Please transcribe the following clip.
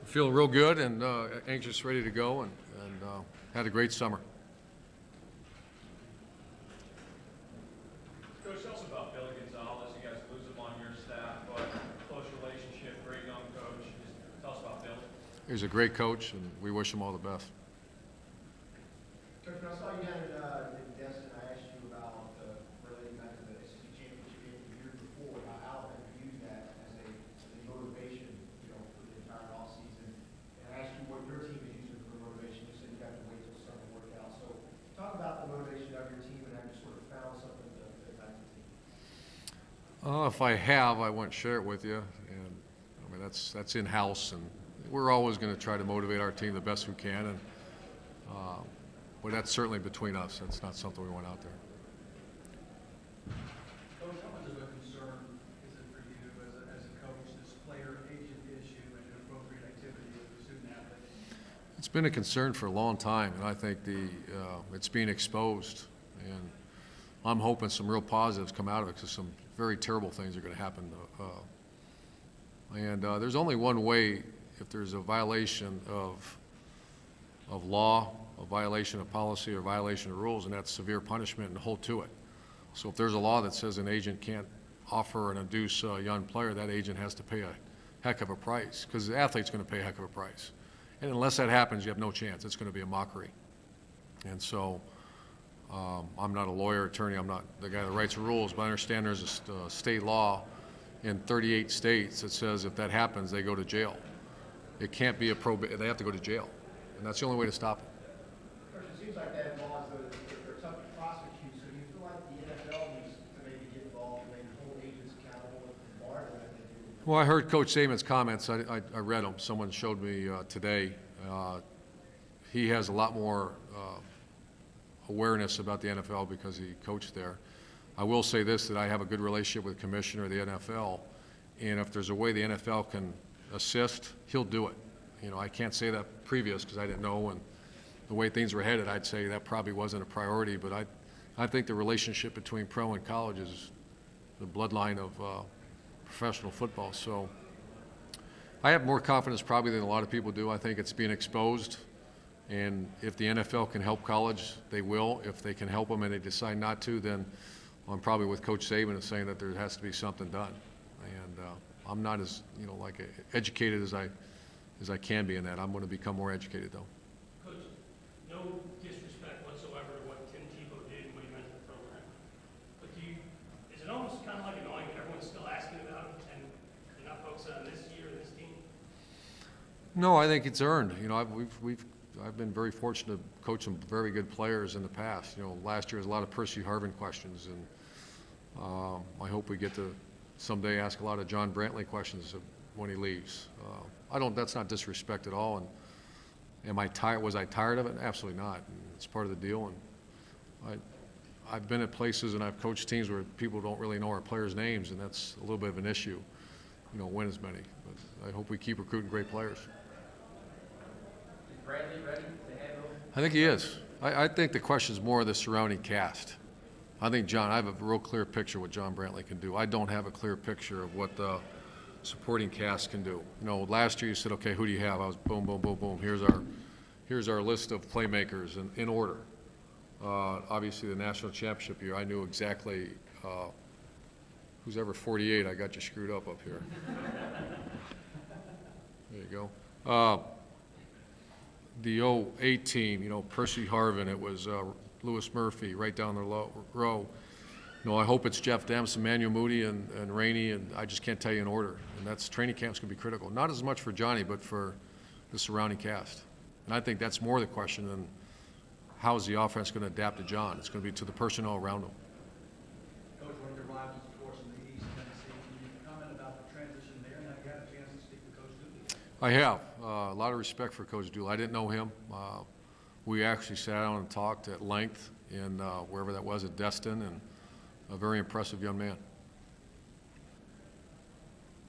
Feel real good and anxious, ready to go, and had a great summer. Coach, tell us about Billy Gonzalez. You guys lose him on your staff, but close relationship, great young coach. Just tell us about Billy. He's a great coach, and we wish him all the best. Coach, when I saw you down in Destin, I asked you about relating back to the SEC championship game the year before, how Alabama used that as a motivation, for the entire offseason. And I asked you what your team is using for motivation. You said you have to wait till summer to work out. So talk about the motivation of your team and have you sort of found something to impact the team. If I have, I won't share it with you. And I mean, that's in-house, and we're always going to try to motivate our team the best we can. And but that's certainly between us. That's not something we want out there. Coach, how much of a concern is it for you as a coach, this player-agent issue and inappropriate activity of the student athlete? It's been a concern for a long time, and I think it's being exposed. And I'm hoping some real positives come out of it, because some very terrible things are going to happen. There's only one way if there's a violation of law, a violation of policy, or violation of rules, and that's severe punishment and hold to it. So if there's a law that says an agent can't offer and induce a young player, that agent has to pay a heck of a price, because the athlete's going to pay a heck of a price. And unless that happens, you have no chance. It's going to be a mockery. And so I'm not a lawyer, attorney. I'm not the guy that writes the rules, but I understand there's a state law in 38 states that says if that happens, they go to jail. It can't be they have to go to jail. And that's the only way to stop it. Coach, it seems like that law is they're tough to prosecute. So do you feel like the NFL needs to maybe get involved and maybe hold agents accountable and bar them if they do? Well, I heard Coach Saban's comments. I read them. Someone showed me today. He has a lot more awareness about the NFL because he coached there. I will say this, that I have a good relationship with the commissioner of the NFL, and if there's a way the NFL can assist, he'll do it. I can't say that previous because I didn't know, and the way things were headed, I'd say that probably wasn't a priority, but I think the relationship between pro and college is the bloodline of professional football. So I have more confidence probably than a lot of people do. I think it's being exposed, and if the NFL can help college, they will. If they can help them and they decide not to, then I'm probably with Coach Saban in saying that there has to be something done. And I'm not as educated as I can be in that. I'm going to become more educated, though. Coach, no disrespect whatsoever to what Tim Tebow did and what he meant to the program. But is it almost kind of like annoying that everyone's still asking about it and you're not focusing on this year and this team? No, I think it's earned. I've been very fortunate to coach some very good players in the past. Last year was a lot of Percy Harvin questions, and I hope we get to someday ask a lot of John Brantley questions when he leaves. That's not disrespect at all. And was I tired of it? Absolutely not. And it's part of the deal. And I've been at places and I've coached teams where people don't really know our players' names, and that's a little bit of an issue. Win as many. But I hope we keep recruiting great players. Is Bradley ready to handle? I think he is. I think the question is more of the surrounding cast. I think I have a real clear picture of what John Brantley can do. I don't have a clear picture of what the supporting cast can do. Last year you said, okay, who do you have? I was boom, boom, boom, boom. Here's our list of playmakers in order. Obviously the national championship year, I knew exactly who's ever 48. I got you screwed up here. There you go. The 08 team, Percy Harvin, it was Lewis Murphy right down the row. I hope it's Jeff Demps, Emmanuel Moody, and Rainey, and I just can't tell you in order. And that's training camp's going to be critical. Not as much for Johnny, but for the surrounding cast. And I think that's more the question than how is the offense going to adapt to John. It's going to be to the personnel around him. Coach, one of your rivals, of course, in the East, Tennessee. Can you comment about the transition there? Now you got a chance to speak to Coach Dooley. I have. A lot of respect for Coach Dooley. I didn't know him. We actually sat down and talked at length in wherever that was at Destin, and a very impressive young man.